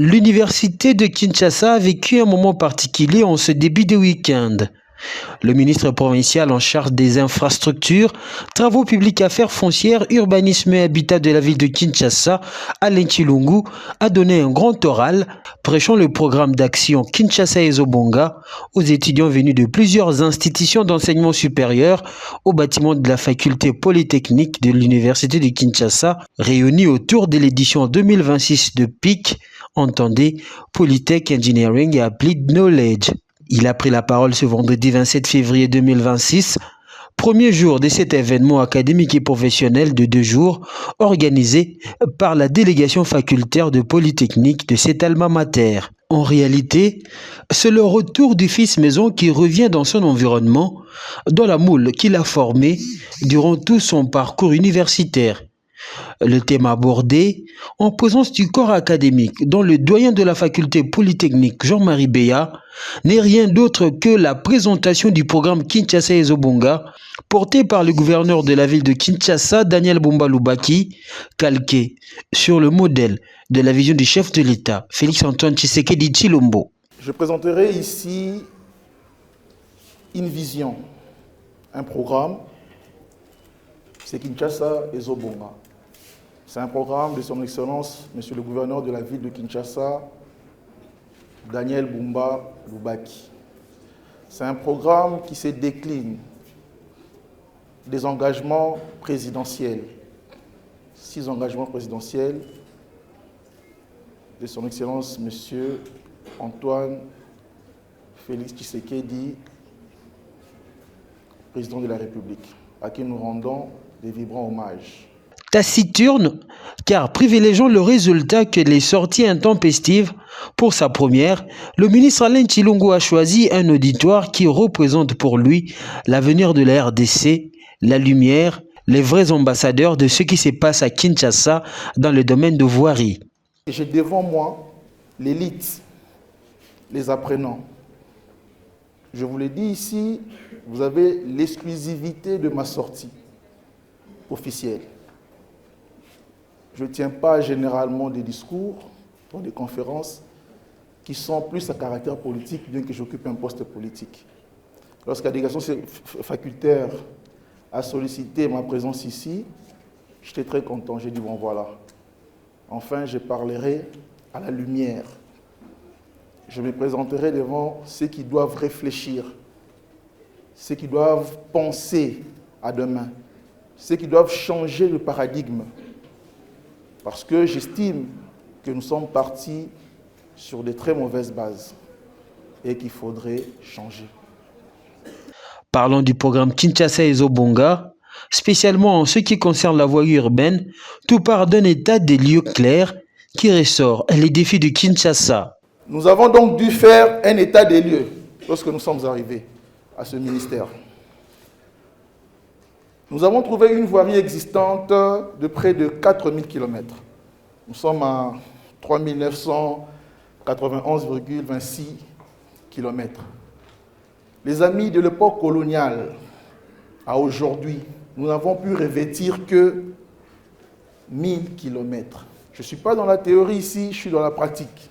L'université de Kinshasa a vécu un moment particulier en ce début de week-end. Le ministre provincial en charge des infrastructures, travaux publics, affaires foncières, urbanisme et habitat de la ville de Kinshasa, Alain Tshilungu, a donné un grand oral prêchant le programme d'action Kinshasa Ezobonga aux étudiants venus de plusieurs institutions d'enseignement supérieur au bâtiment de la faculté polytechnique de l'université de Kinshasa, réunis autour de l'édition 2026 de PIC, entendez Polytech Engineering et Applied Knowledge. Il a pris la parole ce vendredi 27 février 2026, premier jour de cet événement académique et professionnel de 2 jours organisé par la délégation facultaire de Polytechnique de cet alma mater. En réalité, c'est le retour du fils maison qui revient dans son environnement, dans la moule qu'il a formée durant tout son parcours universitaire. Le thème abordé, en présence du corps académique, dont le doyen de la faculté polytechnique Jean-Marie Beya, n'est rien d'autre que la présentation du programme Kinshasa Ezobonga, porté par le gouverneur de la ville de Kinshasa, Daniel Bumba Lubaki, calqué sur le modèle de la vision du chef de l'État, Félix-Antoine Tshisekedi Tshilombo. Je présenterai ici une vision, un programme, c'est Kinshasa Ezobonga. C'est un programme de son Excellence, Monsieur le gouverneur de la ville de Kinshasa, Daniel Bumba Lubaki. C'est un programme qui se décline des engagements présidentiels. 6 engagements présidentiels de son Excellence, Monsieur Antoine Félix Tshisekedi, président de la République, à qui nous rendons des vibrants hommages. Taciturne, car privilégiant le résultat que les sorties intempestives. Pour sa première, le ministre Alain Tshilungu a choisi un auditoire qui représente pour lui l'avenir de la RDC, la lumière, les vrais ambassadeurs de ce qui se passe à Kinshasa dans le domaine de voirie. J'ai devant moi l'élite, les apprenants. Je vous l'ai dit ici, vous avez l'exclusivité de ma sortie officielle. Je ne tiens pas généralement des discours ou des conférences qui sont plus à caractère politique, bien que j'occupe un poste politique. Lorsque la délégation facultaire a sollicité ma présence ici, j'étais très content. J'ai dit, bon voilà, enfin je parlerai à la lumière. Je me présenterai devant ceux qui doivent réfléchir, ceux qui doivent penser à demain, ceux qui doivent changer le paradigme. Parce que j'estime que nous sommes partis sur de très mauvaises bases et qu'il faudrait changer. Parlons du programme Kinshasa Ezobonga, spécialement en ce qui concerne la voie urbaine, tout part d'un état des lieux clairs qui ressort les défis de Kinshasa. Nous avons donc dû faire un état des lieux lorsque nous sommes arrivés à ce ministère. Nous avons trouvé une voirie existante de près de 4000 km. Nous sommes à 3991,26 km. Les amis de l'époque coloniale à aujourd'hui, nous n'avons pu revêtir que 1000 km. Je ne suis pas dans la théorie ici, je suis dans la pratique.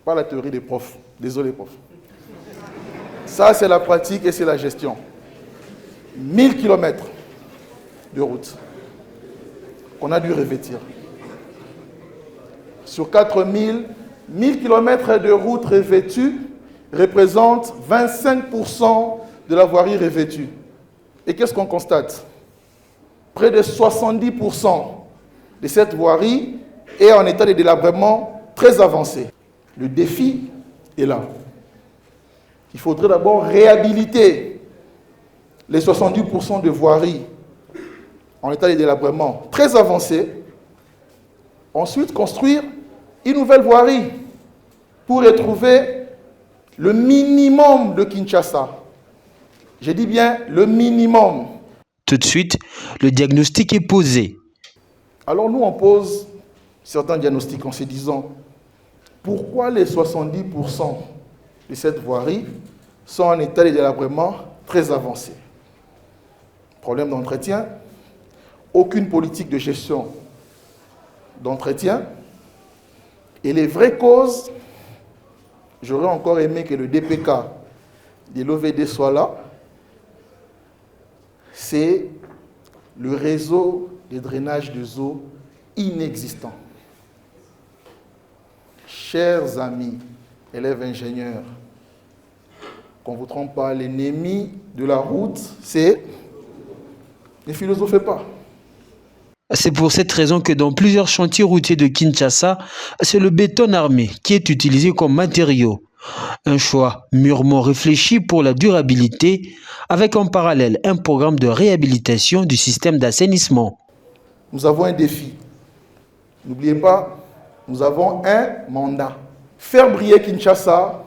Pas la théorie des profs. Désolé, profs. Ça, c'est la pratique et c'est la gestion. 1000 km de route qu'on a dû revêtir. Sur 4000, 1000 km de route revêtue représentent 25% de la voirie revêtue. Et qu'est-ce qu'on constate? Près de 70% de cette voirie est en état de délabrement très avancé. Le défi est là. Il faudrait d'abord réhabiliter les 70% de voiries en état de délabrement très avancé, ensuite construire une nouvelle voirie pour retrouver le minimum de Kinshasa. Je dis bien le minimum. Tout de suite, le diagnostic est posé. Alors nous, on pose certains diagnostics en se disant pourquoi les 70% de cette voirie sont en état de délabrement très avancé. Problème d'entretien, aucune politique de gestion d'entretien, Et les vraies causes, j'aurais encore aimé que le DPK de l'OVD soit là, c'est le réseau de drainage des eaux inexistant. Chers amis, élèves ingénieurs, qu'on ne vous trompe pas, l'ennemi de la route, c'est... Ne philosophez pas. C'est pour cette raison que dans plusieurs chantiers routiers de Kinshasa, c'est le béton armé qui est utilisé comme matériau. Un choix mûrement réfléchi pour la durabilité, avec en parallèle un programme de réhabilitation du système d'assainissement. Nous avons un défi. N'oubliez pas, nous avons un mandat. Faire briller Kinshasa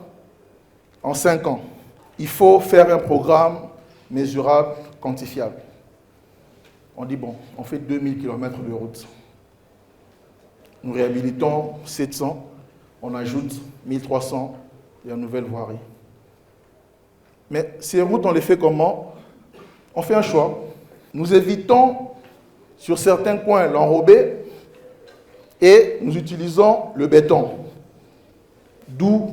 en 5 ans. Il faut faire un programme mesurable, quantifiable. On dit, bon, on fait 2000 km de route. Nous réhabilitons 700, on ajoute 1300 et une nouvelle voirie. Mais ces routes, on les fait comment? On fait un choix. Nous évitons sur certains coins l'enrobé et nous utilisons le béton. D'où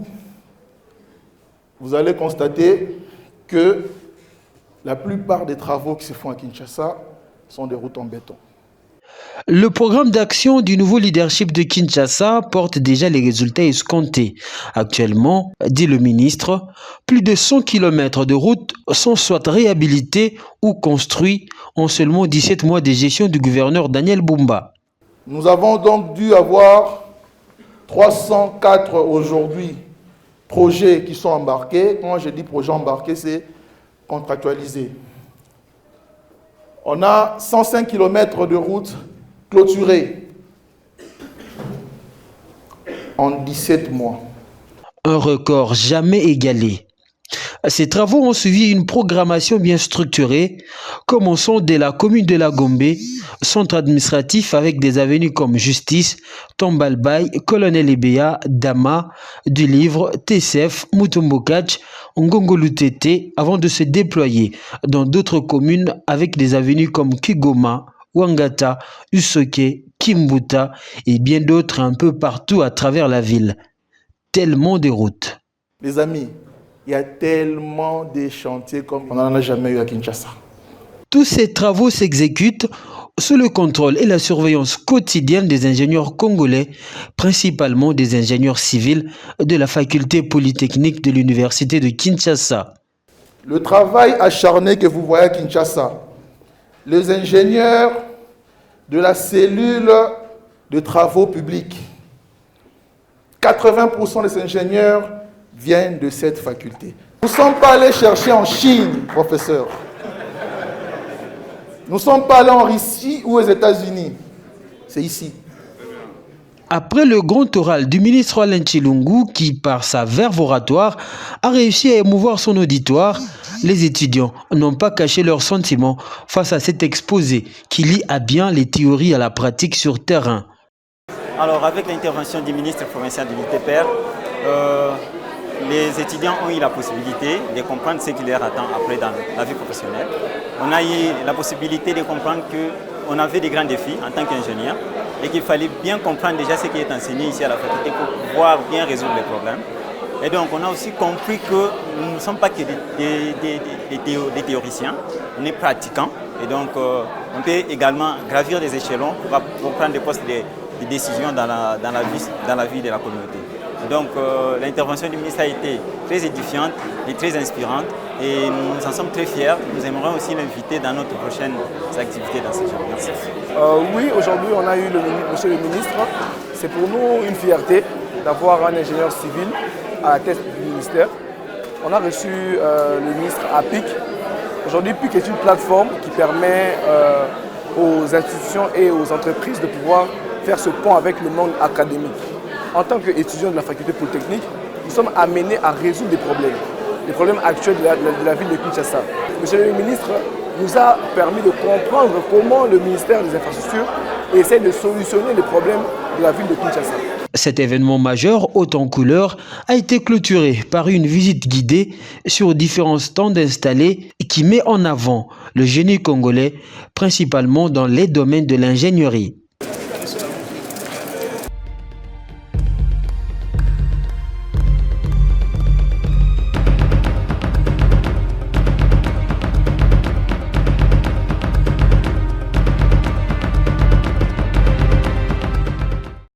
vous allez constater que la plupart des travaux qui se font à Kinshasa sont des routes en béton. Le programme d'action du nouveau leadership de Kinshasa porte déjà les résultats escomptés. Actuellement, dit le ministre, plus de 100 km de routes sont soit réhabilités ou construits en seulement 17 mois de gestion du gouverneur Daniel Bumba. Nous avons donc dû avoir 304 aujourd'hui projets qui sont embarqués. Quand je dis projet embarqué, c'est contractualisé. On a 105 km de routes clôturées en 17 mois. Un record jamais égalé. Ces travaux ont suivi une programmation bien structurée, commençant dès la commune de la Gombe, centre administratif avec des avenues comme Justice, Tombalbaye, Colonel Ebea, Dama, du Livre, TCF, Mutombokach, Ngongolutete, avant de se déployer dans d'autres communes avec des avenues comme Kigoma, Wangata, Usoke, Kimbuta et bien d'autres un peu partout à travers la ville. Tellement de routes. Les amis, il y a tellement de chantiers comme on n'en a jamais eu à Kinshasa. Tous ces travaux s'exécutent sous le contrôle et la surveillance quotidienne des ingénieurs congolais, principalement des ingénieurs civils de la faculté polytechnique de l'université de Kinshasa. Le travail acharné que vous voyez à Kinshasa, les ingénieurs de la cellule de travaux publics, 80% des ingénieurs viennent de cette faculté. Nous ne sommes pas allés chercher en Chine, professeur. Nous ne sommes pas allés en Russie ou aux États-Unis. C'est ici. Après le grand oral du ministre Alain Tshilungu, qui, par sa verve oratoire, a réussi à émouvoir son auditoire, les étudiants n'ont pas caché leurs sentiments face à cet exposé qui lie à bien les théories à la pratique sur terrain. Alors, avec l'intervention du ministre provincial de l'UTPR, les étudiants ont eu la possibilité de comprendre ce qui leur attend après dans la vie professionnelle. On a eu la possibilité de comprendre qu'on avait des grands défis en tant qu'ingénieur et qu'il fallait bien comprendre déjà ce qui est enseigné ici à la faculté pour pouvoir bien résoudre les problèmes. Et donc on a aussi compris que nous ne sommes pas que des théoriciens, on est pratiquants et donc on peut également gravir des échelons pour prendre des postes de décision dans la vie de la communauté. Donc l'intervention du ministre a été très édifiante et très inspirante et nous en sommes très fiers. Nous aimerions aussi l'inviter dans notre prochaine activité dans ce genre. Merci. Oui, aujourd'hui on a eu monsieur le ministre. C'est pour nous une fierté d'avoir un ingénieur civil à la tête du ministère. On a reçu le ministre à PIC. Aujourd'hui, PIC est une plateforme qui permet aux institutions et aux entreprises de pouvoir faire ce pont avec le monde académique. En tant qu'étudiants de la faculté polytechnique, nous sommes amenés à résoudre des problèmes actuels de la ville de Kinshasa. Monsieur le ministre nous a permis de comprendre comment le ministère des Infrastructures essaie de solutionner les problèmes de la ville de Kinshasa. Cet événement majeur, haut en couleur, a été clôturé par une visite guidée sur différents stands installés qui met en avant le génie congolais, principalement dans les domaines de l'ingénierie.